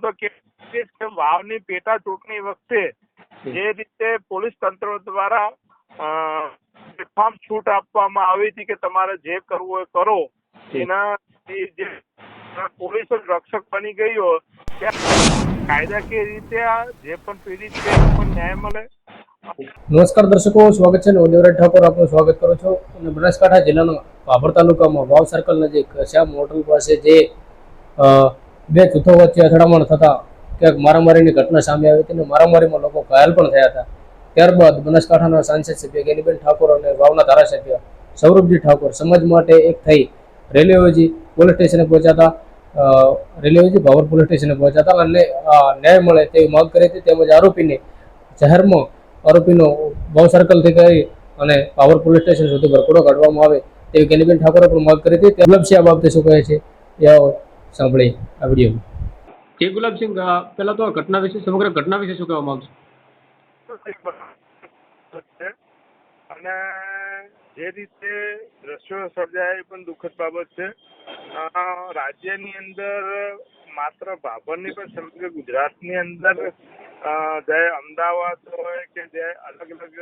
તો કહીશ કે વાવની પેટા ચૂંટણી વખતે જે રીતે પોલીસ તંત્ર દ્વારા બેફામ છૂટ આપવામાં આવી હતી કે તમારે જે કરવું હોય કરો, એના જે પોલીસ જ રક્ષક બની ગયો, કાયદાકીય રીતે જે પણ પીડિત છે એ પણ ન્યાય મળે. નમસ્કાર દર્શકો, સ્વાગત છે. દેવરાજ ઠાકોર આપનું સ્વાગત કરું છું. અને બનાસકાંઠા જિલ્લાના ભાભર તાલુકામાં વાવ સર્કલ નજીક શ્યામ હોટલ પાસે જે બે જૂથો વચ્ચે અથડામણ થતા ક્યાંક મારામારીની ઘટના સામે આવી હતી અને મારામારીમાં લોકો ઘાયલ પણ થયા હતા. ત્યારબાદ બનાસકાંઠાના સાંસદ સભ્ય ગેનીબેન ઠાકોર અને વાવના ધારાસભ્ય સૌરભજી ઠાકોર સમાજ માટે એક થઈ રેલી યોજી પોલીસ સ્ટેશને પહોંચ્યા હતા. રેલી યોજી ભાભર પોલીસ સ્ટેશને પહોંચ્યા હતા અને ન્યાય મળે તેવી માંગ કરી હતી. તેમજ આરોપીને જાહેરમાં આરોપીનો વાવ સર્કલથી કરી અને ભાભર પોલીસ સ્ટેશન સુધી ભરખડો કાઢવામાં આવે તેવી ગેનીબેન ઠાકોરે પણ માંગ કરી હતી. ગુલાબસિંહ આ બાબતે શું કહે છે એ સાંભળી આ વિડીયો. જે ગુલાબસિંહ, પહેલા તો ઘટના વિશે, સમગ્ર ઘટના વિશે શું કહેવા માંગશો? અને જે રીતે દ્રશ્યો સર્જાય એ પણ દુઃખદ બાબત છે. રાજ્યની અંદર માત્ર ભાભરની પણ સમગ્ર ગુજરાતની અંદર જે અમદાવાદ હોય કે જે અલગ અલગ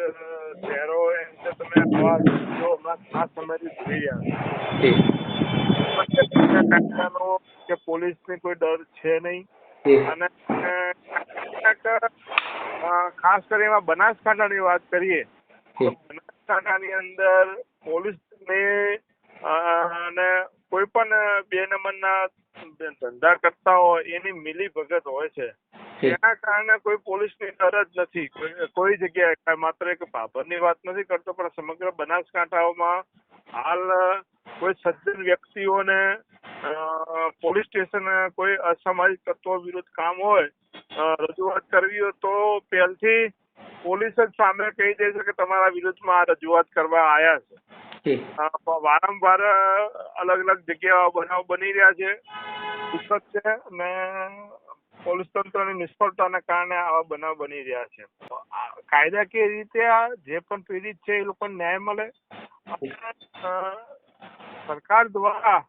શહેરો હોય એની અંદર તમે આવા હમણાં ખાસ સમયથી જોઈ રહ્યા છો કે પોલીસને કોઈ ડર છે નહીં. અને ખાસ કરીને બનાસકાંઠાની વાત કરીએ તો બનાસકાંઠાની અંદર પોલીસને અને કોઈ પણ બે નંબરના ધંધા કરતા હોય એની મિલી ભગત હોય છે. એના કારણે કોઈ પોલીસની ડર જ નથી કોઈ જગ્યાએ. માત્ર એક ભાભરની વાત નથી કરતો, પણ સમગ્ર બનાસકાંઠામાં હાલ કોઈ સજ્જન વ્યક્તિઓને પોલીસ સ્ટેશન કોઈ અસામાજિક તત્વો વિરુદ્ધ કામ હોય, રજૂઆત કરવી હોય તો પહેલથી પોલીસ જ સામે કહી દે છે કે તમારા વિરુદ્ધમાં આ રજૂઆત કરવા આવ્યા છે. વારંવાર અલગ અલગ જગ્યાઓ બનાવ બની રહ્યા છે. દુઃખદ છે અને પોલીસ તંત્રની નિષ્ફળતાના કારણે આવા બનાવ બની રહ્યા છે. કાયદાકીય રીતે જે પણ પીડિત છે એ લોકોને ન્યાય મળે. સરકાર દ્વારા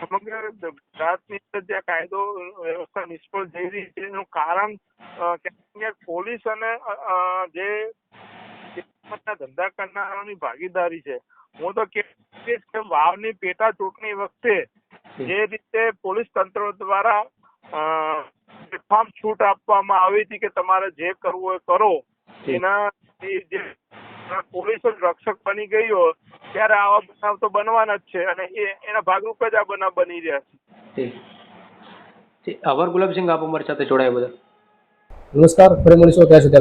સમગ્ર ગુજરાતની અંદર જે કાયદો વ્યવસ્થા નિષ્ફળ જઈ રહી છે એનું કારણ ક્યાંક પોલીસ અને જે ધંધા કરનારાઓની ભાગીદારી છે. હું તો કહીશ કે વાવની પેટા ચૂંટણી વખતે જે રીતે પોલીસ તંત્ર દ્વારા બેફામ છૂટ આપવામાં આવી હતી કે તમારે જે કરવું હોય કરો, એના જે પોલીસ જ રક્ષક બની ગયો, ત્યારે આવા બનાવ તો બનવાના જ છે અને એના ભાગરૂપે જ આ બનાવ બની રહ્યા છે. આભાર ગુલાબસિંહ, આપ અમારી સાથે જોડાયા બધા. નમસ્કાર, ફરી મળીશું. ત્યાં સુધી